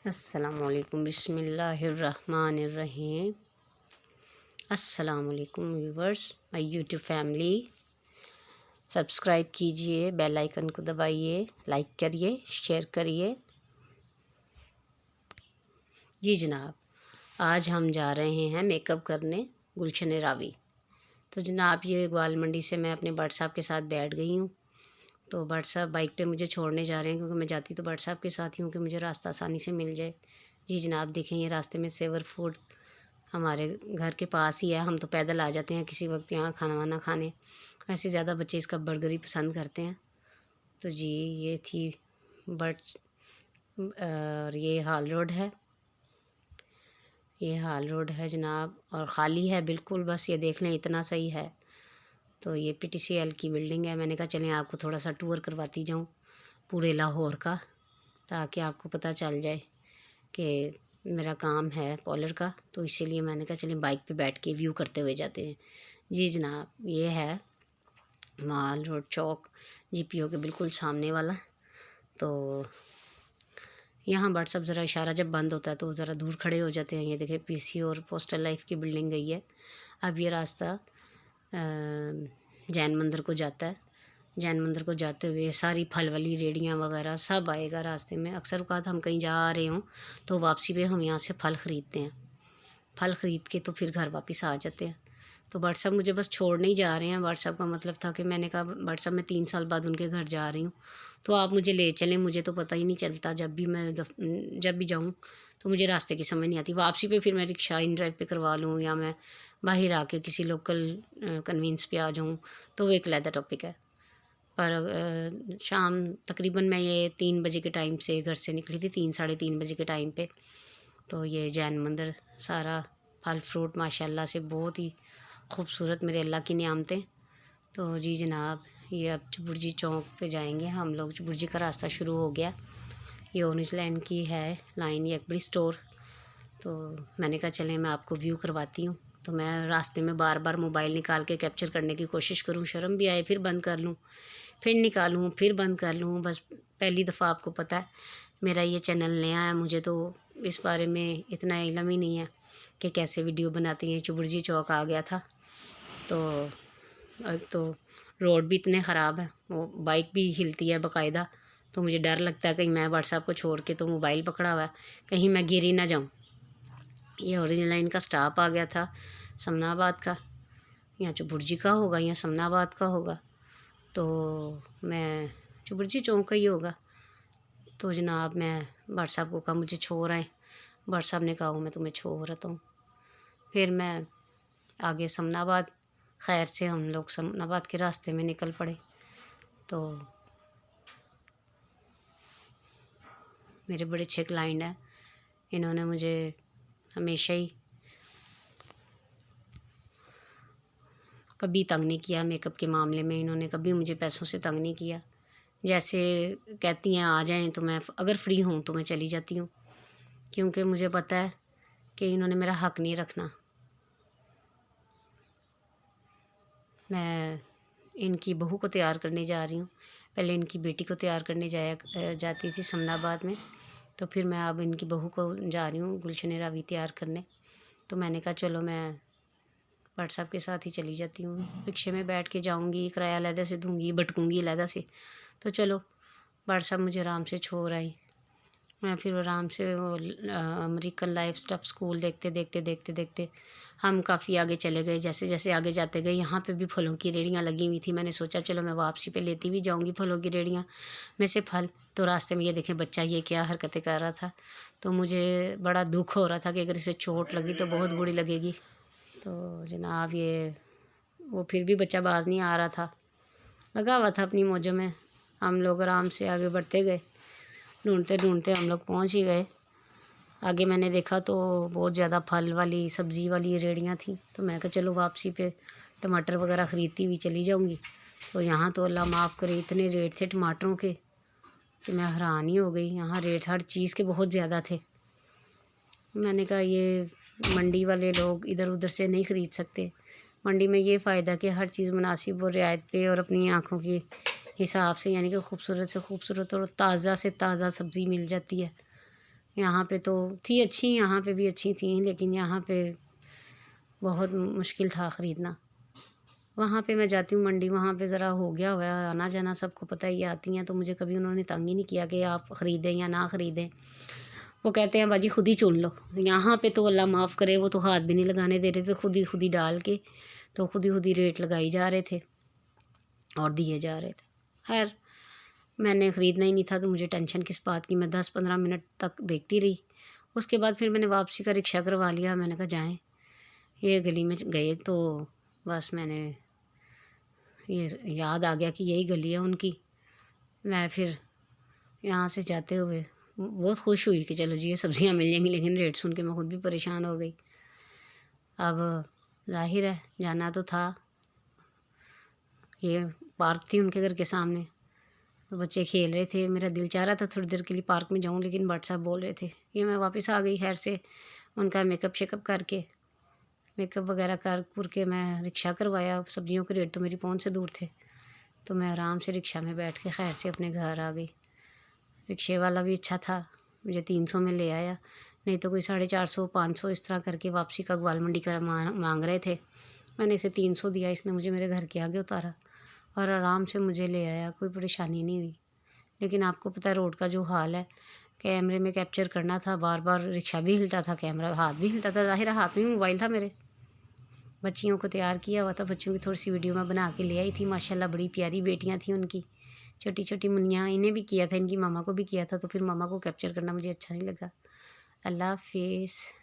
السلام علیکم، بسم اللہ الرحمن الرحیم۔ السلام علیکم ویورز، مائی یوٹیوب فیملی، سبسکرائب کیجئے، بیل آئیکن کو دبائیے، لائک کریے، شیئر کریے۔ جی جناب، آج ہم جا رہے ہیں میک اپ کرنے گلشن راوی۔ تو جناب یہ گوال منڈی سے میں اپنے بٹ صاحب کے ساتھ بیٹھ گئی ہوں۔ تو بٹ صاحب بائک پہ مجھے چھوڑنے جا رہے ہیں، کیونکہ میں جاتی تو بٹ صاحب کے ساتھ ہی ہوں کہ مجھے راستہ آسانی سے مل جائے۔ جی جناب دیکھیں، یہ راستے میں سیور فوڈ ہمارے گھر کے پاس ہی ہے، ہم تو پیدل آ جاتے ہیں کسی وقت یہاں کھانا وانا کھانے۔ ویسے زیادہ بچے اس کا برگر ہی پسند کرتے ہیں۔ تو جی یہ تھی بٹ، اور یہ ہال روڈ ہے، یہ ہال روڈ ہے جناب، اور خالی ہے بالکل، بس یہ دیکھ لیں اتنا صحیح ہے۔ تو یہ پی ٹی سی ایل کی بلڈنگ ہے۔ میں نے کہا چلیں آپ کو تھوڑا سا ٹور کرواتی جاؤں پورے لاہور کا، تاکہ آپ کو پتہ چل جائے کہ میرا کام ہے پارلر کا، تو اسی لیے میں نے کہا چلیں بائک پہ بیٹھ کے ویو کرتے ہوئے جاتے ہیں۔ جی جناب یہ ہے مال روڈ چوک، جی پی او کے بالکل سامنے والا۔ تو یہاں بٹ صاحب ذرا اشارہ جب بند ہوتا ہے تو ذرا دور کھڑے ہو جاتے ہیں۔ یہ دیکھیں پی سی اور پوسٹل لائف کی بلڈنگ گئی ہے۔ اب یہ راستہ جین مندر کو جاتا ہے۔ جین مندر کو جاتے ہوئے ساری پھل والی ریڑیاں وغیرہ سب آئے گا راستے میں۔ اکثر اوقات ہم کہیں جا رہے ہوں تو واپسی پہ ہم یہاں سے پھل خریدتے ہیں، پھل خرید کے تو پھر گھر واپس آ جاتے ہیں۔ تو بٹ صاحب مجھے بس چھوڑنے ہی جا رہے ہیں۔ بٹ صاحب کا مطلب تھا کہ میں نے کہا بٹ صاحب میں 3 سال بعد ان کے گھر جا رہی ہوں، تو آپ مجھے لے چلیں، مجھے تو پتہ ہی نہیں چلتا، جب بھی جاؤں تو مجھے راستے کی سمجھ نہیں آتی۔ واپسی پہ پھر میں رکشہ ان ڈرائیو پہ کروا لوں، یا میں باہر آ کے کسی لوکل کنوینس پہ آ جاؤں، تو وہ ایک علیحدہ ٹاپک ہے۔ پر شام تقریباً میں یہ 3 بجے کے ٹائم سے گھر سے نکلی تھی، 3 ساڑھے 3 بجے کے ٹائم پہ۔ تو یہ جین مندر سارا پھل فروٹ ماشاءاللہ سے بہت ہی خوبصورت، میرے اللہ کی نعمتیں۔ تو جی جناب یہ اب چبرجی چوک پہ جائیں گے ہم لوگ، چبرجی کا راستہ شروع ہو گیا۔ یہ اورنج لائن کی ہے لائن، یہ اکبری اسٹور۔ تو میں نے کہا چلیں میں آپ کو ویو کرواتی ہوں۔ تو میں راستے میں بار بار موبائل نکال کے کیپچر کرنے کی کوشش کروں، شرم بھی آئے، پھر بند کر لوں، پھر نکالوں، پھر بند کر لوں۔ بس پہلی دفعہ آپ کو پتہ ہے میرا یہ چینل نیا ہے، مجھے تو اس بارے میں اتنا علم ہی نہیں ہے کہ کیسے ویڈیو بناتی ہیں۔ چبرجی چوک آ گیا تھا، تو ایک تو روڈ بھی اتنے خراب ہے، وہ بائک بھی ہلتی ہے باقاعدہ، تو مجھے ڈر لگتا ہے کہیں میں واٹس ایپ کو چھوڑ کے تو موبائل پکڑا ہوا ہے، کہیں میں گر ہی نہ جاؤں۔ یہ اورنج لائن کا سٹاپ آ گیا تھا سمنا آباد کا، یا چبرجی کا ہوگا یا سمنا آباد کا ہوگا، تو میں چبرجی چوک کا ہی ہوگا۔ تو جناب میں بٹ صاحب کو کہا مجھے چھوڑ آئیں، بٹ صاحب نے کہا میں تمہیں چھوڑ رہتا ہوں۔ پھر میں آگے سمنا آباد، خیر سے ہم لوگ سمنا آباد کے راستے میں نکل پڑے۔ تو میرے بڑے اچھے کلائنٹ ہیں، انہوں نے مجھے ہمیشہ ہی کبھی تنگ نہیں کیا میک اپ کے معاملے میں، انہوں نے کبھی مجھے پیسوں سے تنگ نہیں کیا۔ جیسے کہتی ہیں آ جائیں تو میں اگر فری ہوں تو میں چلی جاتی ہوں، کیونکہ مجھے پتہ ہے کہ انہوں نے میرا حق نہیں رکھنا۔ میں ان کی بہو کو تیار کرنے جا رہی ہوں، پہلے ان کی بیٹی کو تیار کرنے جاتی تھی سمنا آباد میں، تو پھر میں اب ان کی بہو کو جا رہی ہوں گلشن راوی تیار کرنے۔ تو میں نے کہا چلو میں بٹ صاحب کے ساتھ ہی چلی جاتی ہوں، رکشے میں بیٹھ کے جاؤں گی، کرایہ علیحدہ سے دوں گی، بھٹکوں گی علیحدہ سے، تو چلو بٹ صاحب مجھے آرام سے چھوڑ آئیں۔ میں پھر آرام سے وہ امریکن لائف سٹف اسکول دیکھتے ہم کافی آگے چلے گئے۔ جیسے جیسے آگے جاتے گئے یہاں پہ بھی پھلوں کی ریڑیاں لگی ہوئی تھیں، میں نے سوچا چلو میں واپسی پہ لیتی بھی جاؤں گی پھلوں کی ریڑیاں میں سے پھل۔ تو راستے میں یہ دیکھیں بچہ یہ کیا حرکتیں کر رہا تھا، تو مجھے بڑا دکھ ہو رہا تھا کہ اگر اسے چوٹ لگی تو بہت بری لگے گی۔ تو جناب یہ وہ پھر بھی بچہ باز نہیں آ رہا تھا، لگا ہوا تھا اپنی موجوں میں۔ ہم لوگ آرام سے آگے بڑھتے گئے، ڈھونڈتے ہم لوگ پہنچ ہی گئے۔ آگے میں نے دیکھا تو بہت زیادہ پھل والی سبزی والی ریڑیاں تھیں، تو میں کہا چلو واپسی پہ ٹماٹر وغیرہ خریدتی ہوئی چلی جاؤں گی۔ تو یہاں تو اللہ معاف کرے اتنے ریٹ تھے ٹماٹروں کے کہ میں حیران ہی ہو گئی، یہاں ریٹ ہر چیز کے بہت زیادہ تھے۔ میں نے کہا یہ منڈی والے لوگ ادھر ادھر سے نہیں خرید سکتے، منڈی میں یہ فائدہ کہ ہر چیز مناسب اور رعایت پہ اور اپنی آنکھوں کے حساب سے، یعنی کہ خوبصورت سے خوبصورت اور تازہ سے تازہ سبزی مل جاتی ہے۔ یہاں پہ تو تھی اچھی، یہاں پہ بھی اچھی تھیں، لیکن یہاں پہ بہت مشکل تھا خریدنا۔ وہاں پہ میں جاتی ہوں منڈی، وہاں پہ ذرا ہو گیا ہوا ہے آنا جانا، سب کو پتہ ہی آتی ہیں، تو مجھے کبھی انہوں نے تنگ ہی نہیں کیا کہ آپ خریدیں یا نہ خریدیں۔ وہ کہتے ہیں باجی خود ہی چن لو۔ یہاں پہ تو اللہ معاف کرے، وہ تو ہاتھ بھی نہیں لگانے دے رہے تھے، خود ہی ڈال کے تو خود ہی ریٹ لگائی جا رہے تھے اور دیے جا رہے تھے۔ خیر میں نے خریدنا ہی نہیں تھا تو مجھے ٹینشن کس بات کی، میں 10-15 منٹ تک دیکھتی رہی۔ اس کے بعد پھر میں نے واپسی کا رکشہ کروا لیا، میں نے کہا جائیں۔ یہ گلی میں گئے تو بس میں نے یہ یاد آ گیا کہ یہی گلی ہے ان کی۔ میں پھر یہاں سے جاتے ہوئے بہت خوش ہوئی کہ چلو جی یہ سبزیاں مل جائیں گی، لیکن ریٹ سن کے میں خود بھی پریشان ہو گئی۔ اب ظاہر ہے جانا تو تھا، یہ پارک تھی ان کے گھر کے سامنے، تو بچے کھیل رہے تھے، میرا دل چاہ رہا تھا تھوڑی دیر کے لیے پارک میں جاؤں، لیکن بٹ صاحب بول رہے تھے یہ میں واپس آ گئی۔ خیر سے ان کا میک اپ کر کے، میک اپ وغیرہ کر کے میں رکشہ کروایا۔ سبزیوں کے ریٹ تو میری پہنچ سے دور تھے، تو میں آرام سے رکشہ میں بیٹھ کے خیر سے اپنے گھر آ گئی۔ رکشے والا بھی اچھا تھا، مجھے 300 میں لے آیا، نہیں تو کوئی 450-500 اس طرح کر کے واپسی کا گوال منڈی کا مانگ رہے تھے۔ میں نے اسے 300 دیا، اس نے مجھے میرے گھر کے آگے اتارا اور آرام سے مجھے لے آیا، کوئی پریشانی نہیں ہوئی۔ لیکن آپ کو پتہ ہے روڈ کا جو حال ہے، کیمرے میں کیپچر کرنا تھا، بار بار رکشہ بھی ہلتا تھا، کیمرہ ہاتھ بھی ہلتا تھا، ظاہر ہے ہاتھ میں موبائل تھا میرے۔ بچیوں کو تیار کیا ہوا تھا، بچوں کی تھوڑی سی ویڈیو میں بنا کے لے آئی تھی، ماشاءاللہ بڑی پیاری بیٹیاں تھیں ان کی، چھوٹی چھوٹی منیاں، انہیں بھی کیا تھا، ان کی ماما کو بھی کیا تھا، تو پھر ماما کو کیپچر کرنا مجھے اچھا نہیں لگا۔ اللہ حافظ۔